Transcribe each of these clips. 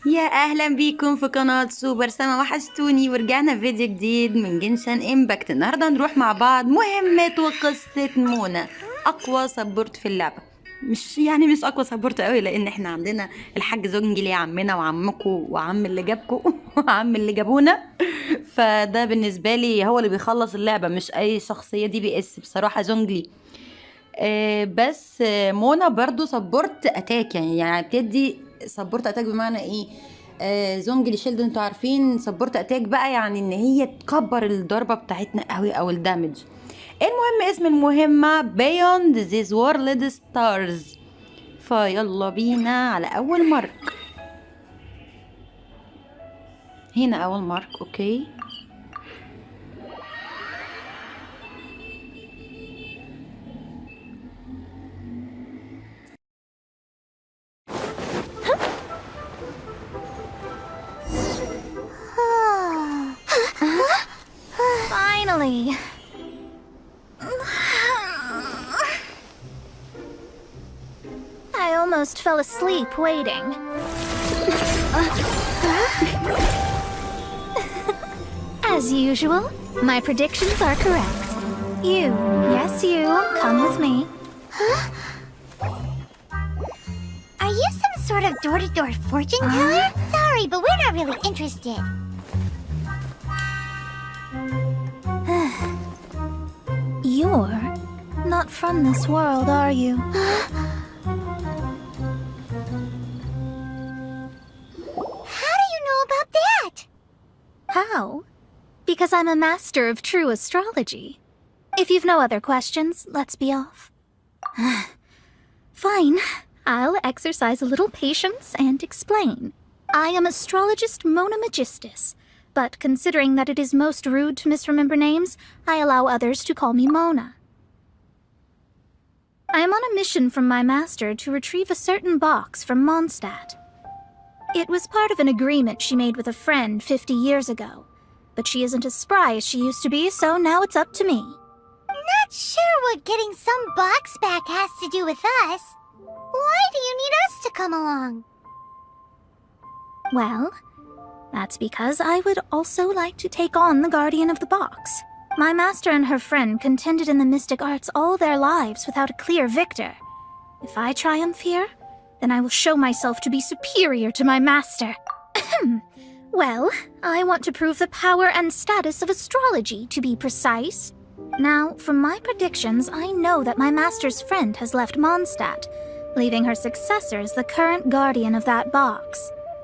يا اهلا بيكم في قناة سوبر سما، وحشتوني ورجعنا فيديو جديد من جنشن امباكت. النهارده هنروح مع بعض مهمة وقصة مونا، اقوى سبورت في اللعبة. مش اقوى سبورت قوي، لان احنا عندنا الحاج زونجلي يا عمنا وعمكو وعم اللي جابكو وعم اللي جابونا. فده بالنسبة لي هو اللي بيخلص اللعبة، مش اي شخصية دي بي اس بصراحة زونجلي. بس مونا برضو سبورت اتاك، يعني بتدي سبورت اتاك. بمعنى ايه؟ زونجلي شيلد انتوا عارفين سبورت اتاك بقى، يعني ان هي تكبر الضربة بتاعتنا قوي او الدامج. المهم اسم المهمة Beyond This World Stars. فيلا بينا على اول مارك. هنا اول مارك، اوكي. Finally. I almost fell asleep waiting. As usual, my predictions are correct. You, yes you, come with me. Are you some sort of door-to-door fortune teller? Sorry, but we're not really interested. You're not from this world, are you? How do you know about that? How? Because I'm a master of true astrology. If you've no other questions, let's be off. Fine. I'll exercise a little patience and explain. I am astrologist Mona Magistus, but considering that it is most rude to misremember names, I allow others to call me Mona. I am on a mission from my master to retrieve a certain box from Mondstadt. It was part of an agreement she made with a friend 50 years ago, but she isn't as spry as she used to be, so now it's up to me. Not sure what getting some box back has to do with us. Why do you need us to come along? Well, that's because I would also like to take on the Guardian of the Box. My master and her friend contended in the mystic arts all their lives without a clear victor. If I triumph here, then I will show myself to be superior to my master. Well, I want to prove the power and status of astrology, to be precise. Now, from my predictions, I know that my master's friend has left Mondstadt, leaving her successor as the current guardian of that box.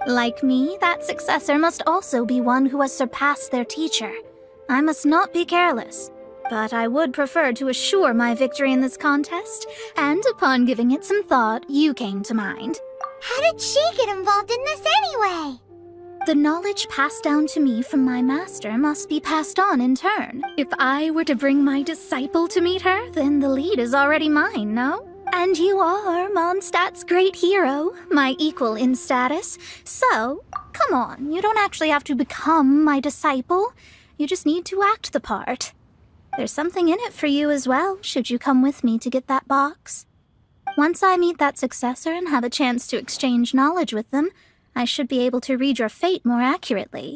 Like me, that successor must also be one who has surpassed their teacher. I must not be careless, but I would prefer to assure my victory in this contest, and upon giving it some thought, you came to mind. How did she get involved in this anyway? The knowledge passed down to me from my master must be passed on in turn. If I were to bring my disciple to meet her, then the lead is already mine, no? And you are Mondstadt's great hero, my equal in status. So, come on, you don't actually have to become my disciple. You just need to act the part. There's something in it for you as well, should you come with me to get that box. Once I meet that successor and have a chance to exchange knowledge with them, I should be able to read your fate more accurately.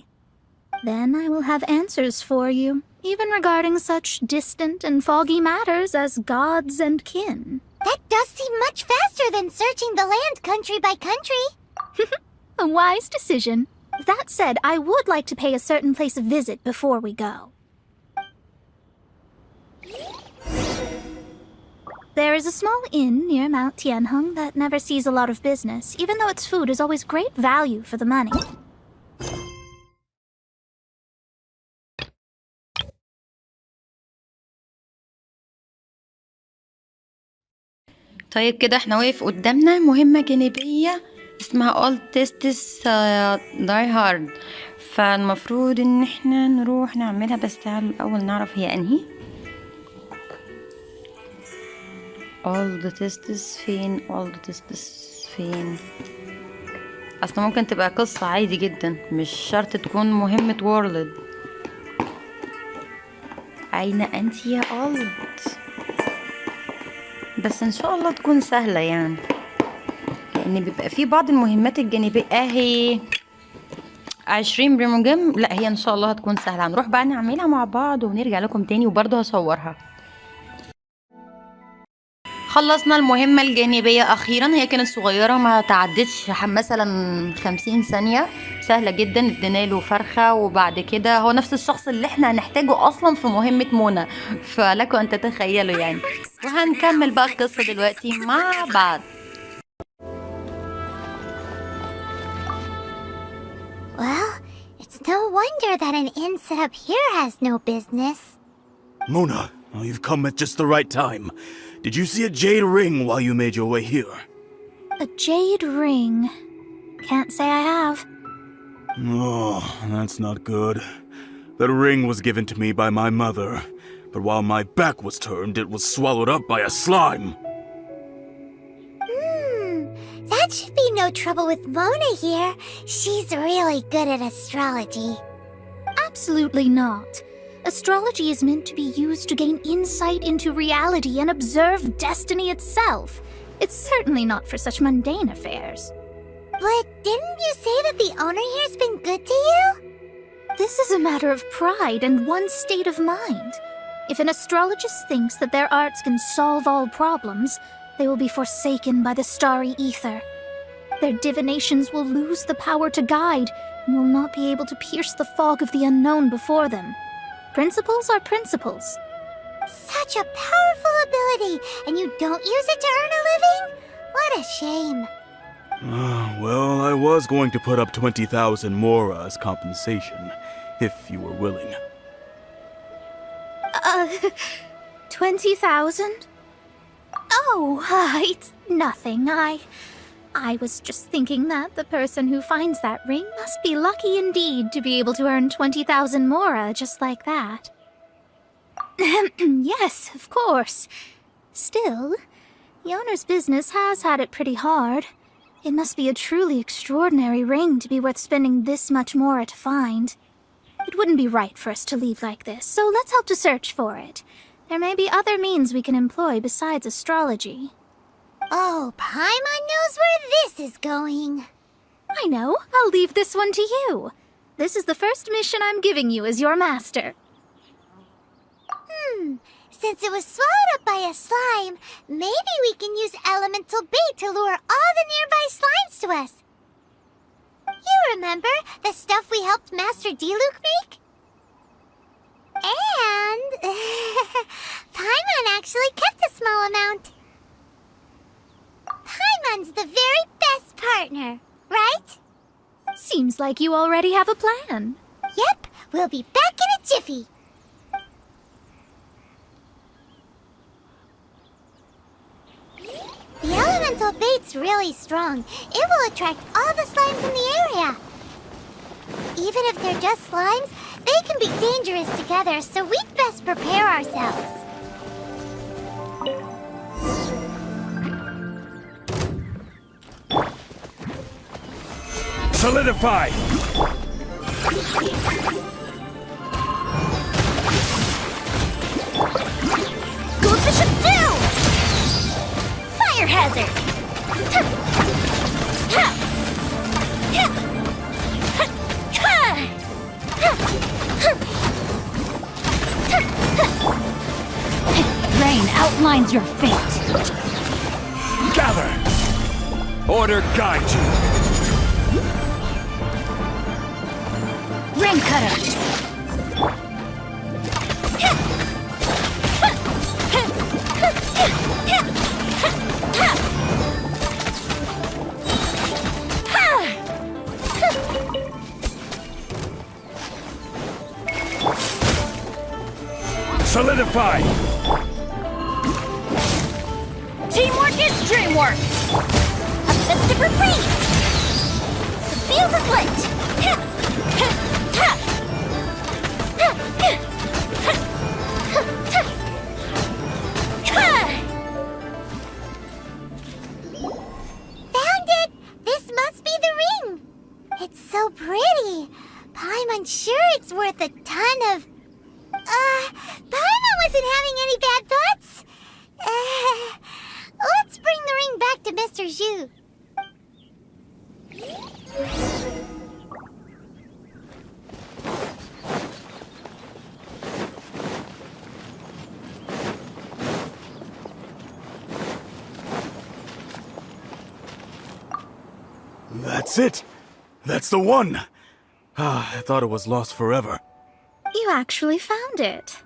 Then I will have answers for you, even regarding such distant and foggy matters as gods and kin. That does seem much faster than searching the land country by country. A wise decision. That said, I would like to pay a certain place a visit before we go. There is a small inn near Mount Tianheng that never sees a lot of business, even though its food is always great value for the money. طيب كده احنا واقف قدامنا مهمة جانبية اسمها all tests die hard. فالمفروض ان احنا نروح نعملها، بس تعالوا الاول نعرف هي انهي. all the tests فين؟ all the tests فين؟ اصلا ممكن تبقى قصة عادي جدا، مش شرط تكون مهمة وورلد. اين انت يا أولد؟ بس ان شاء الله تكون سهلة يعني، لان ان بيبقى في بعض المهمات الجانبية اهي 20 بريموجيم. لا هي ان شاء الله هتكون سهلة، هنروح بقى نعملها مع بعض ونرجع لكم تاني وبرضه هصورها. خلصنا المهمة الجانبية أخيرا، هي كانت صغيرة ما تعدتش مثلا 50 ثانية، سهلة جدا. ادينا له فرخة وبعد كده هو نفس الشخص اللي احنا هنحتاجه أصلا في مهمة مونا، فلكم أن تتخيلوا يعني. وهنكمل بقى القصة دلوقتي مع بعض. Well, it's no wonder that an inn set up here has no business. Mona, oh, you've come at just the right time. Did you see a jade ring while you made your way here? A jade ring. Can't say I have. Oh, that's not good. That ring was given to me by my mother, but while my back was turned, it was swallowed up by a slime. That should be no trouble with Mona here. She's really good at astrology. Absolutely not. Astrology is meant to be used to gain insight into reality and observe destiny itself. It's certainly not for such mundane affairs. But didn't you say that the owner here's been good to you? This is a matter of pride and one's state of mind. If an astrologist thinks that their arts can solve all problems, they will be forsaken by the starry ether. Their divinations will lose the power to guide and will not be able to pierce the fog of the unknown before them. Principles are principles. Such a powerful ability, and you don't use it to earn a living? What a shame. Well, I was going to put up 20,000 mora as compensation, if you were willing. 20,000? Oh, it's nothing. I was just thinking that the person who finds that ring must be lucky indeed to be able to earn 20,000 mora just like that. Yes, of course. Still, the owner's business has had it pretty hard. It must be a truly extraordinary ring to be worth spending this much mora to find. It wouldn't be right for us to leave like this, so let's help to search for it. There may be other means we can employ besides astrology. Oh, Paimon knows where this is going. I know. I'll leave this one to you. This is the first mission I'm giving you as your master. Since it was swallowed up by a slime, maybe we can use elemental bait to lure all the nearby slimes to us. You remember the stuff we helped Master D-Luke make? And Paimon actually kept a small amount. Paimon's the very best partner, right? Seems like you already have a plan. Yep, we'll be back in a jiffy. The elemental bait's really strong. It will attract all the slimes in the area. Even if they're just slimes, they can be dangerous together, so we'd best prepare ourselves. Solidify! Go Bishop do! Fire hazard! Rain outlines your fate. Gather! Order guide you! Rain cutter. Solidify! Teamwork is dreamwork! A fist of reprise! The fuse is lit! Found it! This must be the ring! It's so pretty! Paimon sure it's worth a ton of... Paimon wasn't having any bad thoughts? Let's bring the ring back to Mr. Zhu. That's it! That's the one! Ah, I thought it was lost forever. You actually found it.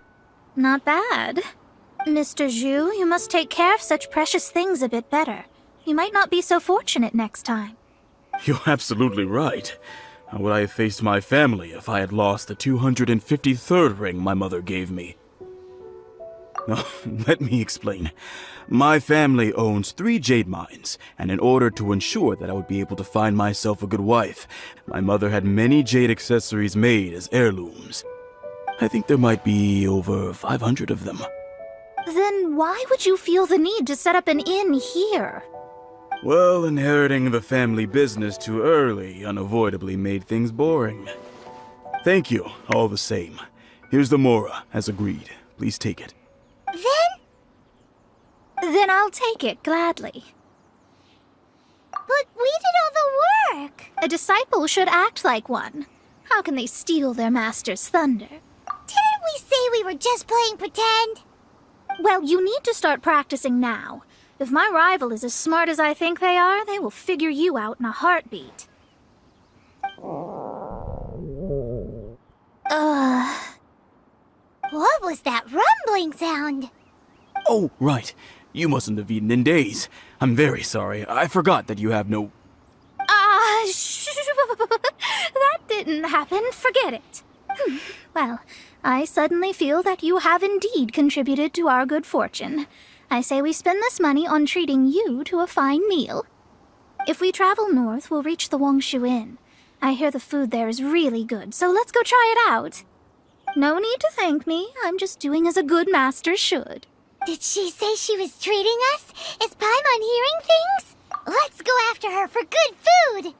Not bad. Mr. Zhu, you must take care of such precious things a bit better. You might not be so fortunate next time. You're absolutely right. How would I have faced my family if I had lost the 253rd ring my mother gave me? No, let me explain. My family owns 3 jade mines, and in order to ensure that I would be able to find myself a good wife, my mother had many jade accessories made as heirlooms. I think there might be over 500 of them. Then why would you feel the need to set up an inn here? Well, inheriting the family business too early unavoidably made things boring. Thank you, all the same. Here's the mora, as agreed. Please take it. Then I'll take it gladly. But we did all the work. A disciple should act like one. How can they steal their master's thunder? Didn't we say we were just playing pretend? Well, you need to start practicing now. If my rival is as smart as I think they are, they will figure you out in a heartbeat. What was that rumbling sound? Oh, right. You mustn't have eaten in days. I'm very sorry. I forgot that you have no... That didn't happen. Forget it. Well, I suddenly feel that you have indeed contributed to our good fortune. I say we spend this money on treating you to a fine meal. If we travel north, we'll reach the Wongshu Inn. I hear the food there is really good, so let's go try it out. No need to thank me. I'm just doing as a good master should. Did she say she was treating us? Is Paimon hearing things? Let's go after her for good food!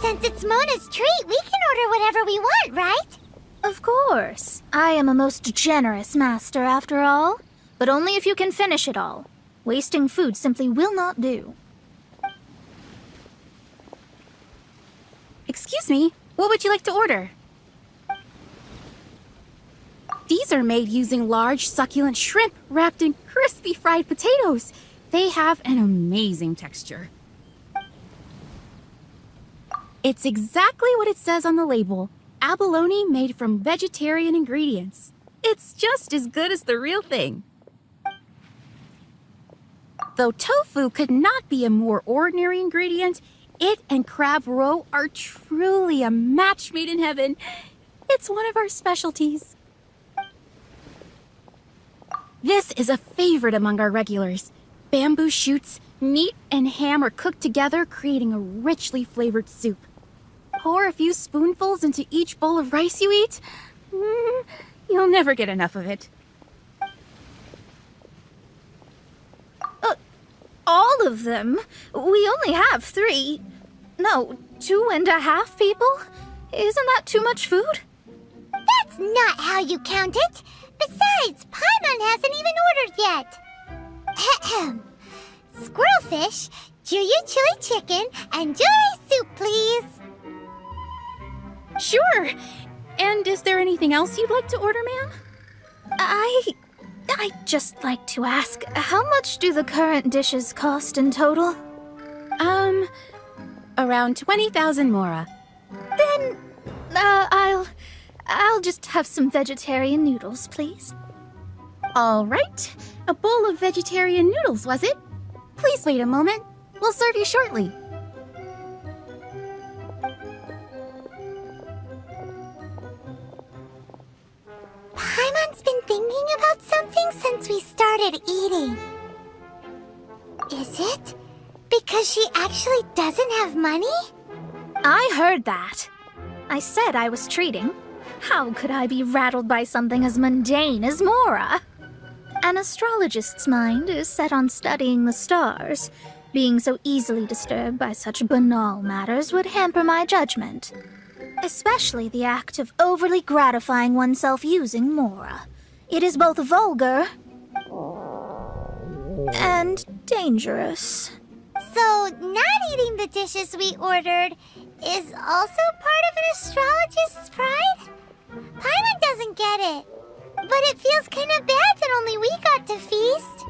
Since it's Mona's treat, we can order whatever we want, right? Of course. I am a most generous master, after all. But only if you can finish it all. Wasting food simply will not do. Excuse me, what would you like to order? These are made using large, succulent shrimp wrapped in crispy fried potatoes. They have an amazing texture. It's exactly what it says on the label. Abalone made from vegetarian ingredients. It's just as good as the real thing. Though tofu could not be a more ordinary ingredient, it and crab roe are truly a match made in heaven. It's one of our specialties. This is a favorite among our regulars. Bamboo shoots, meat, and ham are cooked together, creating a richly flavored soup. Pour a few spoonfuls into each bowl of rice you eat. You'll never get enough of it. All of them? We only have 3. No, 2.5 people? Isn't that too much food? That's not how you count it. Besides, Paimon hasn't even ordered yet. Ahem. Squirrelfish, Juyu chili chicken, and Juri soup, please. Sure. And is there anything else you'd like to order, ma'am? I'd just like to ask, how much do the current dishes cost in total? Around 20,000 mora. Then, I'll just have some vegetarian noodles, please. All right. A bowl of vegetarian noodles, was it? Please wait a moment. We'll serve you shortly. Paimon's been thinking about something since we started eating. Is it because she actually doesn't have money? I heard that. I said I was treating. How could I be rattled by something as mundane as Mora? An astrologist's mind is set on studying the stars. Being so easily disturbed by such banal matters would hamper my judgment. Especially the act of overly gratifying oneself using Mora. It is both vulgar and dangerous. So, not eating the dishes we ordered is also part of an astrologist's pride? Paimon doesn't get it. But it feels kind of bad that only we got to feast.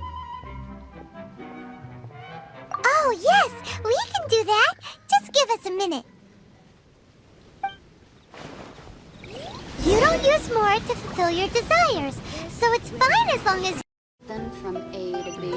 Oh, yes, we can do that. Just give us a minute. You don't use more to fulfill your desires, so it's fine as long as... Then from A to B.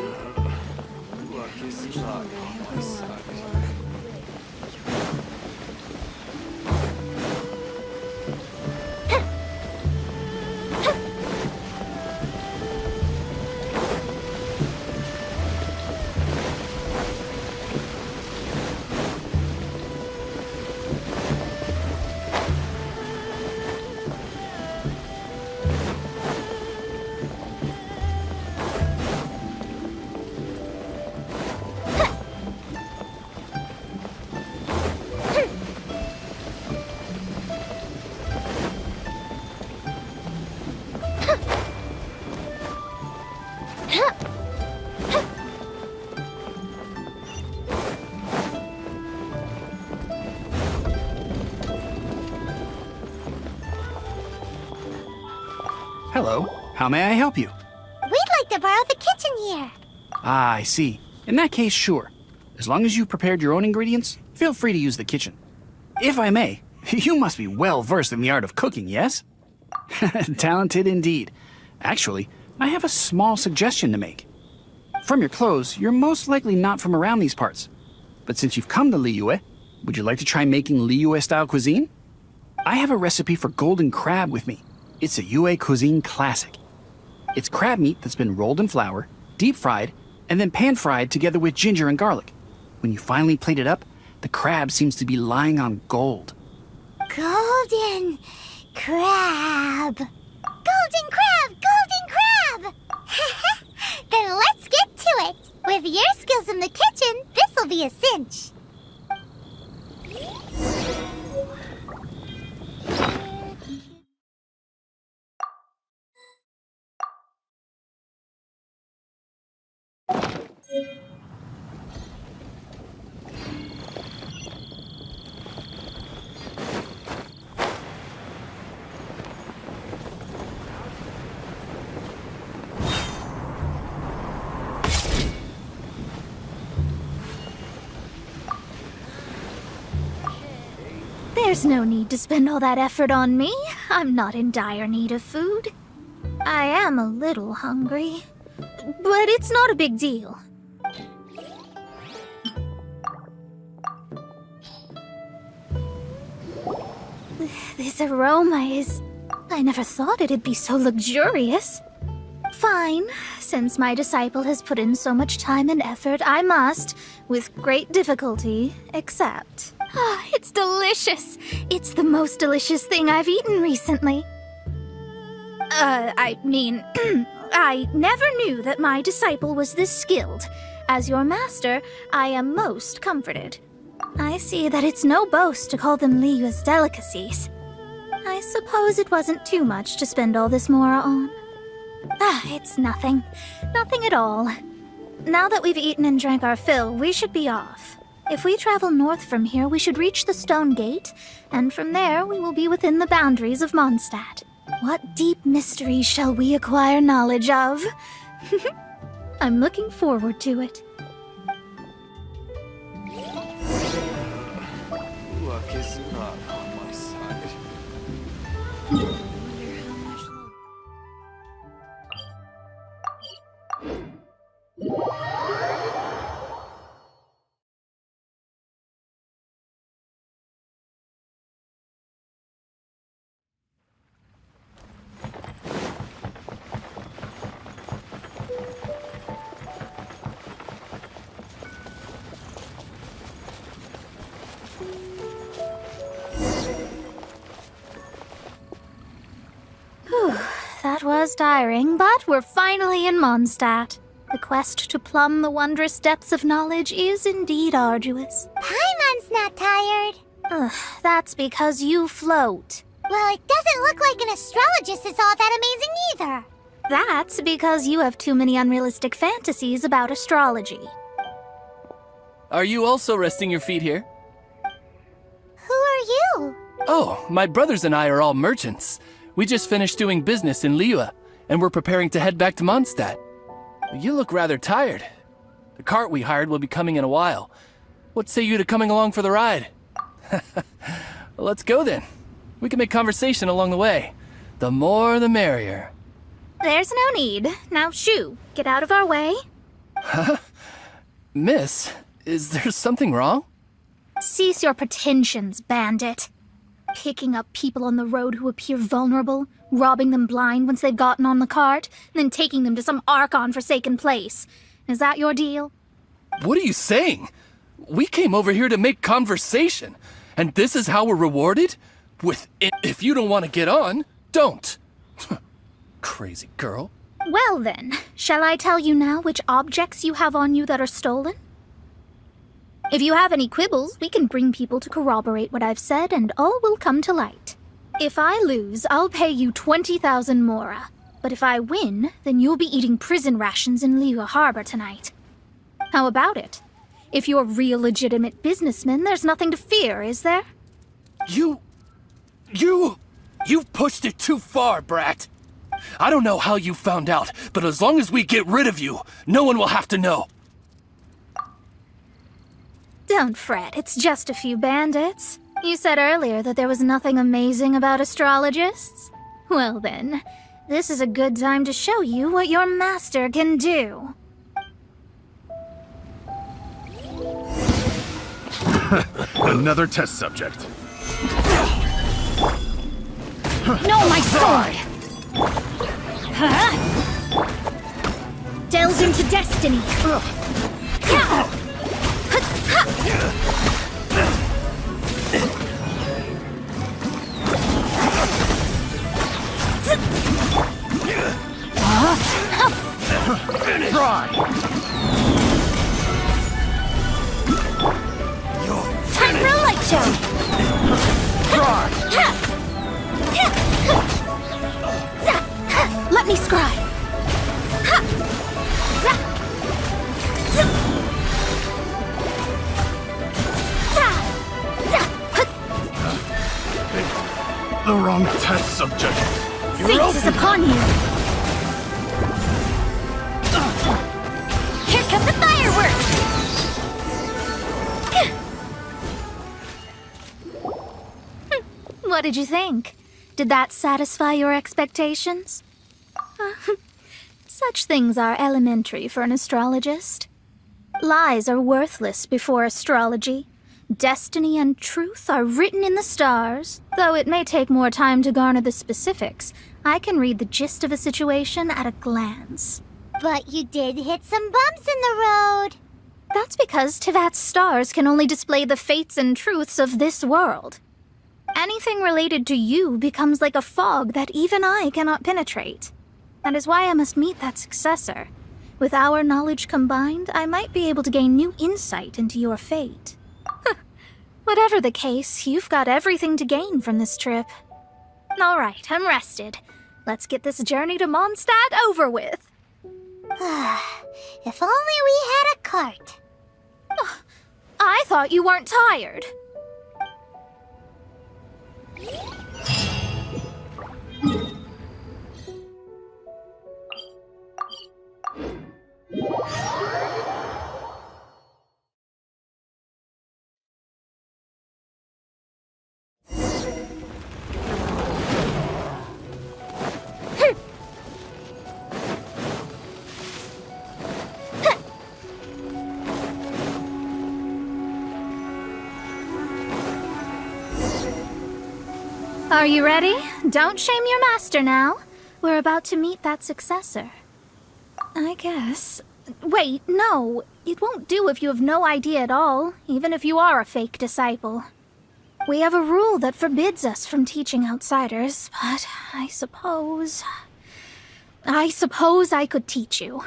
Hello, how may I help you? We'd like to borrow the kitchen here. Ah, I see. In that case, sure. As long as you prepared your own ingredients, feel free to use the kitchen. If I may, you must be well versed in the art of cooking, yes? Talented indeed. Actually, I have a small suggestion to make. From your clothes, you're most likely not from around these parts. But since you've come to Liyue, would you like to try making Liyue-style cuisine? I have a recipe for golden crab with me. It's a Yue cuisine classic. It's crab meat that's been rolled in flour, deep fried, and then pan fried together with ginger and garlic. When you finally plate it up, the crab seems to be lying on gold. Golden crab. Golden crab! Golden crab! Then let's get to it. With your skills in the kitchen, this'll be a cinch. There's no need to spend all that effort on me. I'm not in dire need of food. I am a little hungry, but it's not a big deal. This aroma is... I never thought it'd be so luxurious. Fine. Since my disciple has put in so much time and effort, I must, with great difficulty, accept. Ah, it's delicious. It's the most delicious thing I've eaten recently. I mean, I never knew that my disciple was this skilled. As your master, I am most comforted. I see that it's no boast to call them Liyue's delicacies. I suppose it wasn't too much to spend all this mora on. Ah, it's nothing. Nothing at all. Now that we've eaten and drank our fill, we should be off. If we travel north from here, we should reach the Stone Gate, and from there we will be within the boundaries of Mondstadt. What deep mystery shall we acquire knowledge of? I'm looking forward to it. Luck is not on my side. That was tiring, but we're finally in Mondstadt. The quest to plumb the wondrous depths of knowledge is indeed arduous. Paimon's not tired. That's because you float. Well, it doesn't look like an astrologist is all that amazing either. That's because you have too many unrealistic fantasies about astrology. Are you also resting your feet here? Who are you? Oh, my brothers and I are all merchants. We just finished doing business in Liyue, and we're preparing to head back to Mondstadt. You look rather tired. The cart we hired will be coming in a while. What say you to coming along for the ride? Let's go then. We can make conversation along the way. The more the merrier. There's no need. Now shoo, get out of our way. Miss, is there something wrong? Cease your pretensions, bandit. Picking up people on the road who appear vulnerable, robbing them blind once they've gotten on the cart, and then taking them to some Archon-forsaken place. Is that your deal? What are you saying? We came over here to make conversation, and this is how we're rewarded? With it, if you don't want to get on, don't. Crazy girl. Well then, shall I tell you now which objects you have on you that are stolen? If you have any quibbles, we can bring people to corroborate what I've said, and all will come to light. If I lose, I'll pay you 20,000 mora. But if I win, then you'll be eating prison rations in Liyue Harbor tonight. How about it? If you're real legitimate businessmen, there's nothing to fear, is there? You've pushed it too far, brat. I don't know how you found out, but as long as we get rid of you, no one will have to know. Don't fret, it's just a few bandits. You said earlier that there was nothing amazing about astrologists. Well then, this is a good time to show you what your master can do. Another test subject. No, my sword! Delve into destiny! Try! Time for a light show! Try! Let me scry! The wrong test subject. Fate is upon you! Here come the fireworks! What did you think? Did that satisfy your expectations? Such things are elementary for an astrologist. Lies are worthless before astrology. Destiny and truth are written in the stars. Though it may take more time to garner the specifics, I can read the gist of a situation at a glance. But you did hit some bumps in the road. That's because Tivat's stars can only display the fates and truths of this world. Anything related to you becomes like a fog that even I cannot penetrate. That is why I must meet that successor. With our knowledge combined, I might be able to gain new insight into your fate. Whatever the case, you've got everything to gain from this trip. All right, I'm rested. Let's get this journey to Mondstadt over with. If only we had a cart. I thought you weren't tired. Are you ready? Don't shame your master now. We're about to meet that successor. I guess. Wait, no. It won't do if you have no idea at all, even if you are a fake disciple. We have a rule that forbids us from teaching outsiders, but I suppose I could teach you.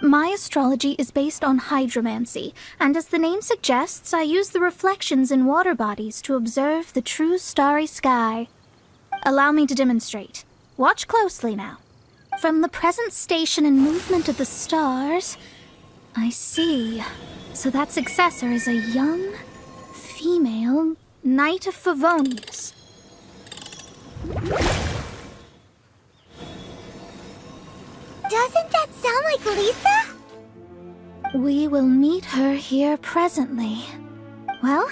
My astrology is based on hydromancy, and as the name suggests, I use the reflections in water bodies to observe the true starry sky. Allow me to demonstrate. Watch closely now. From the present station and movement of the stars, I see. So that successor is a young, female Knight of Favonius. Doesn't that sound like Lisa? We will meet her here presently. Well,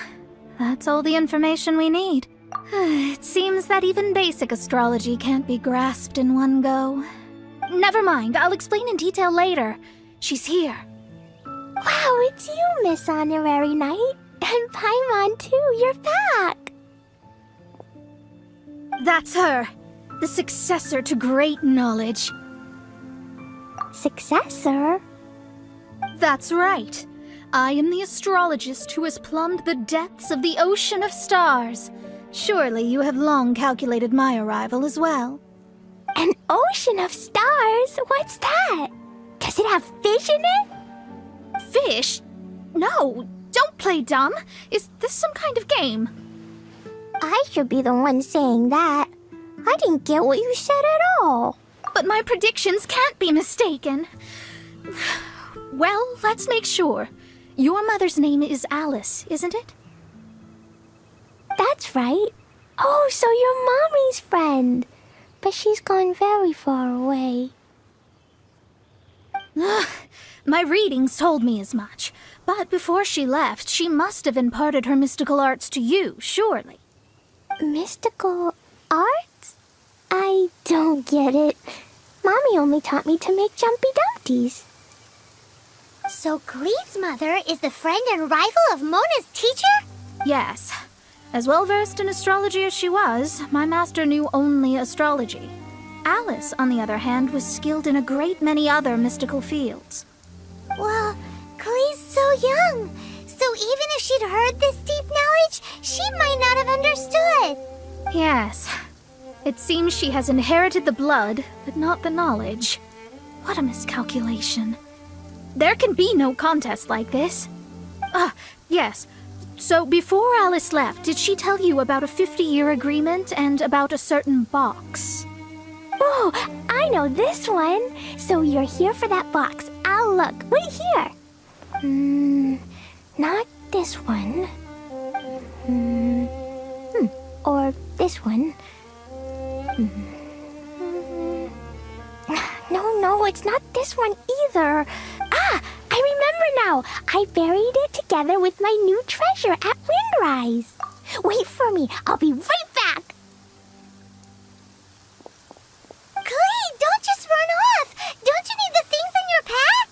that's all the information we need. It seems that even basic astrology can't be grasped in one go. Never mind, I'll explain in detail later. She's here. Wow, it's you, Miss Honorary Knight. And Paimon, too, you're back! That's her. The successor to great knowledge. Successor? That's right. I am the astrologist who has plumbed the depths of the ocean of stars. Surely you have long calculated my arrival as well. An ocean of stars? What's that? Does it have fish in it? Fish? No, don't play dumb. Is this some kind of game? I should be the one saying that. I didn't get what you said at all. But my predictions can't be mistaken. Well, let's make sure. Your mother's name is Alice, isn't it? That's right. Oh, so you're Mommy's friend. But she's gone very far away. My readings told me as much. But before she left, she must have imparted her mystical arts to you, surely. Mystical arts? I don't get it. Mommy only taught me to make Jumpy Dumpties. So Glee's mother is the friend and rival of Mona's teacher? Yes. As well versed in astrology as she was, my master knew only astrology. Alice, on the other hand, was skilled in a great many other mystical fields. Well, Glee's so young. So even if she'd heard this deep knowledge, she might not have understood. Yes. It seems she has inherited the blood, but not the knowledge. What a miscalculation. There can be no contest like this. Yes. So before Alice left, did she tell you about a 50-year agreement and about a certain box? Oh, I know this one. So you're here for that box. I'll look. Wait here. Not this one. Or this one. No, it's not this one either. I remember now. I buried it together with my new treasure at Windrise. Wait for me. I'll be right back. Clee, don't just run off. Don't you need the things in your pack?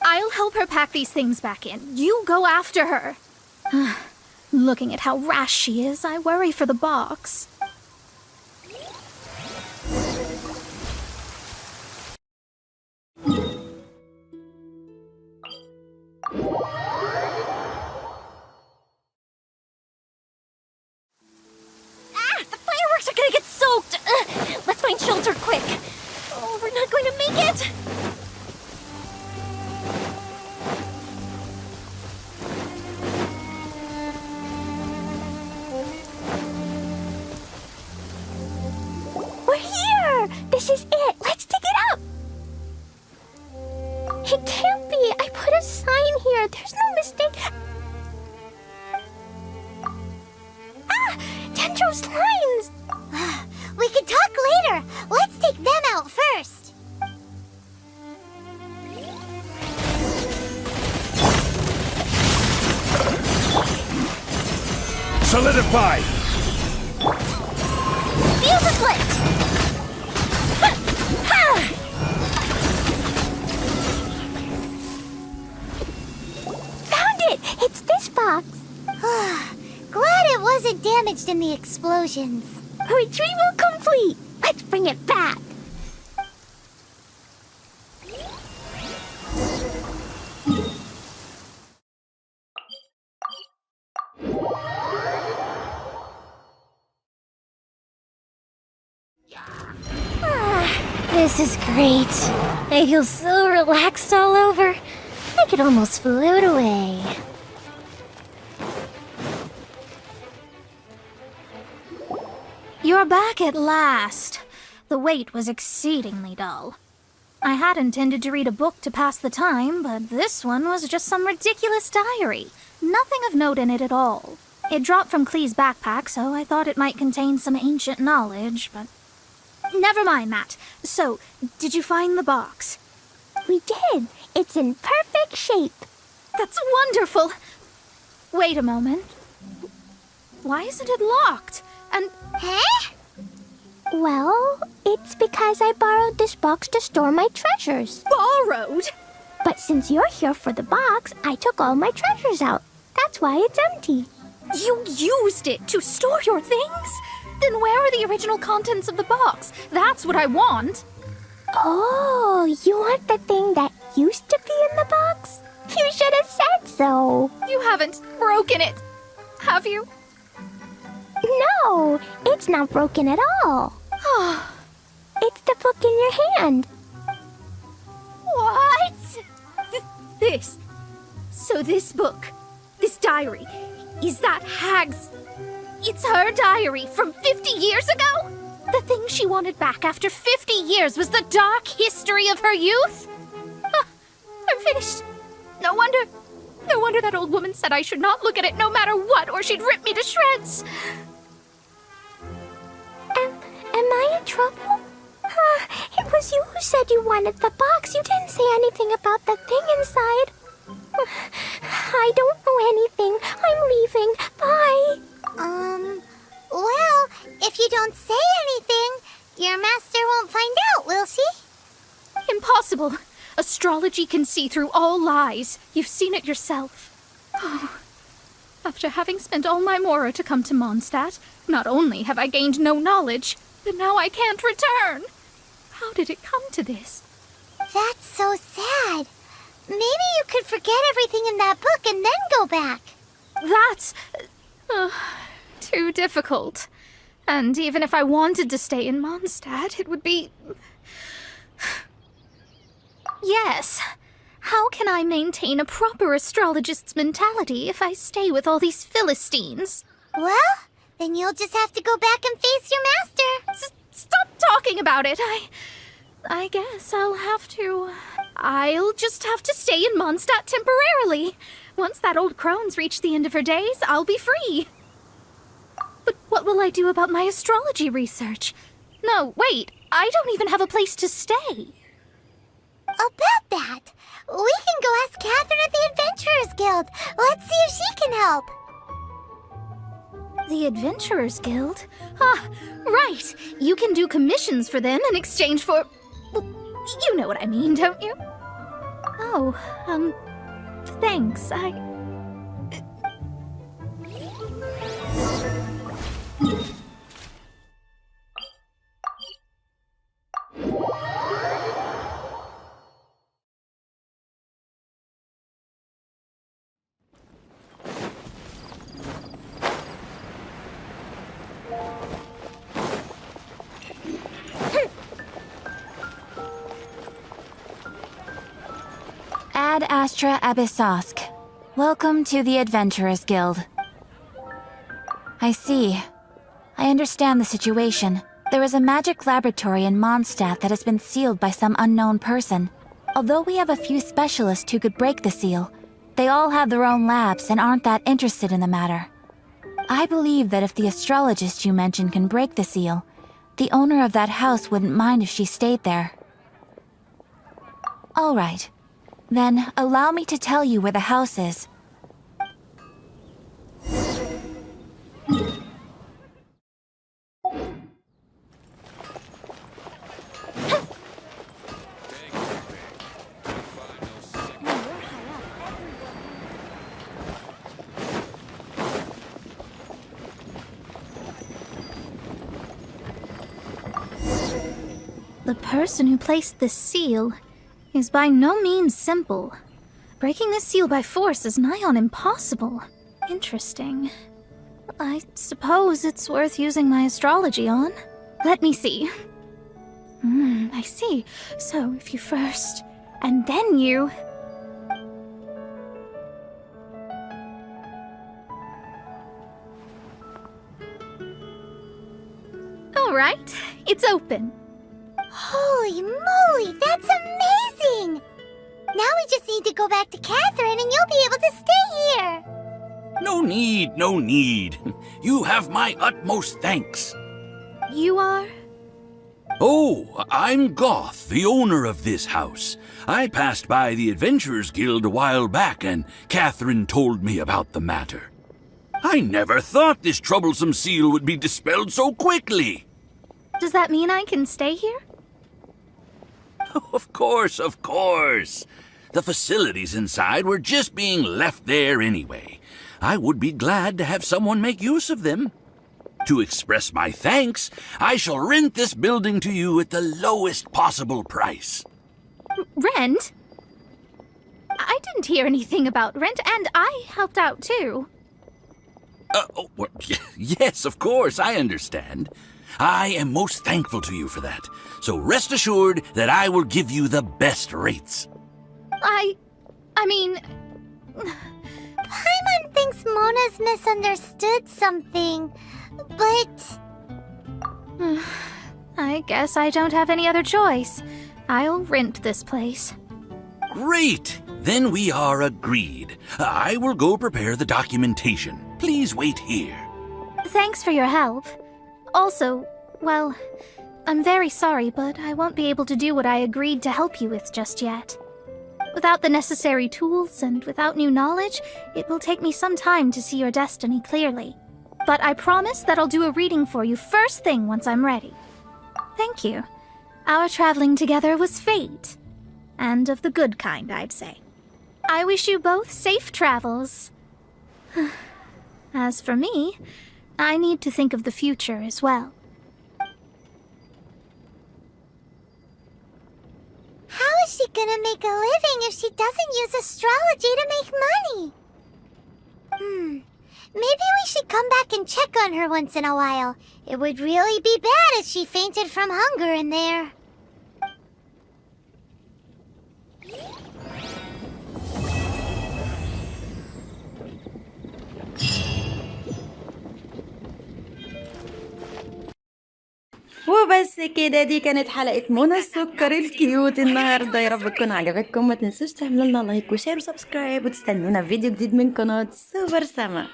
I'll help her pack these things back in. You go after her. Looking at how rash she is, I worry for the box. The fireworks are gonna get soaked. Let's find shelter quick. Oh, we're not going to make it. We're here. This is it. Let's dig it up. It can't be. I put a sign here. There's no mistake. Dendro's lines! We can talk later. Let's take them out first. Solidify! Fuse is lit! Found it! It's this box. Glad it wasn't damaged in the explosions. Retrieval complete! Let's bring it back! This is great. I feel so relaxed all over. I could almost float away. You're back at last. The wait was exceedingly dull. I had intended to read a book to pass the time, but this one was just some ridiculous diary. Nothing of note in it at all. It dropped from Clee's backpack, so I thought it might contain some ancient knowledge, but... Never mind that. So, did you find the box? We did. It's in perfect shape. That's wonderful! Wait a moment. Why isn't it locked? And... Huh? Well, it's because I borrowed this box to store my treasures. borrowed? But since you're here for the box, I took all my treasures out. That's why it's empty. You used it to store your things? Then where are the original contents of the box? That's what I want. Oh, you want the thing that used to be in the box? You should have said so. You haven't broken it, have you? No, it's not broken at all. It's the book in your hand. What? This. So this book, this diary, is that Hag's... It's her diary from 50 years ago? The thing she wanted back after 50 years was the dark history of her youth? I'm finished. No wonder that old woman said I should not look at it no matter what, or she'd rip me to shreds. Am I in trouble? It was you who said you wanted the box. You didn't say anything about the thing inside. I don't know anything. I'm leaving. Bye. Well, if you don't say anything, your master won't find out, will she? Impossible. Astrology can see through all lies. You've seen it yourself. Oh. After having spent all my mora to come to Mondstadt, not only have I gained no knowledge, but now I can't return. How did it come to this? That's so sad. Maybe you could forget everything in that book and then go back. That's... too difficult. And even if I wanted to stay in Mondstadt, it would be... Yes. How can I maintain a proper astrologist's mentality if I stay with all these Philistines? Well, then you'll just have to go back and face your master. Stop talking about it. I guess I'll just have to stay in Mondstadt temporarily. Once that old crone's reached the end of her days, I'll be free. But what will I do about my astrology research? No, wait, I don't even have a place to stay. About that, we can go ask Catherine at the Adventurers Guild. Let's see if she can help. The Adventurers Guild? Right. You can do commissions for them in exchange for... Well, you know what I mean, don't you? Oh, thanks. Ad Astra Abyssosk. Welcome to the Adventurers Guild. I see. I understand the situation. There is a magic laboratory in Mondstadt that has been sealed by some unknown person. Although we have a few specialists who could break the seal, they all have their own labs and aren't that interested in the matter. I believe that if the astrologist you mentioned can break the seal, the owner of that house wouldn't mind if she stayed there. All right. Then, allow me to tell you where the house is. The person who placed this seal is by no means simple. Breaking this seal by force is nigh on impossible. Interesting. I suppose it's worth using my astrology on. Let me see. I see. So if you first, and then you... All right, it's open. Holy moly, that's amazing! Now we just need to go back to Catherine and you'll be able to stay here. No need, no need. You have my utmost thanks. You are? Oh, I'm Goth, the owner of this house. I passed by the Adventurers Guild a while back and Catherine told me about the matter. I never thought this troublesome seal would be dispelled so quickly. Does that mean I can stay here? Of course, of course. The facilities inside were just being left there anyway. I would be glad to have someone make use of them. To express my thanks, I shall rent this building to you at the lowest possible price. Rent? I didn't hear anything about rent, and I helped out too. Well, yes, of course, I understand. I am most thankful to you for that. So rest assured that I will give you the best rates. I mean... Paimon thinks Mona's misunderstood something, but... I guess I don't have any other choice. I'll rent this place. Great! Then we are agreed. I will go prepare the documentation. Please wait here. Thanks for your help. Also, well, I'm very sorry, but I won't be able to do what I agreed to help you with just yet. Without the necessary tools and without new knowledge, it will take me some time to see your destiny clearly. But I promise that I'll do a reading for you first thing once I'm ready. Thank you. Our traveling together was fate. And of the good kind, I'd say. I wish you both safe travels. As for me, I need to think of the future as well. How is she gonna make a living if she doesn't use astrology to make money? Maybe we should come back and check on her once in a while. It would really be bad if she fainted from hunger in there. وبس كده، دي كانت حلقة منى السكر الكيوت النهاردة. يا رب تكون عجبتكم. ما تنسوش تعملوا لنا لايك وشير وسبسكرايب، وتستنونا في فيديو جديد من قناة سوبر سما.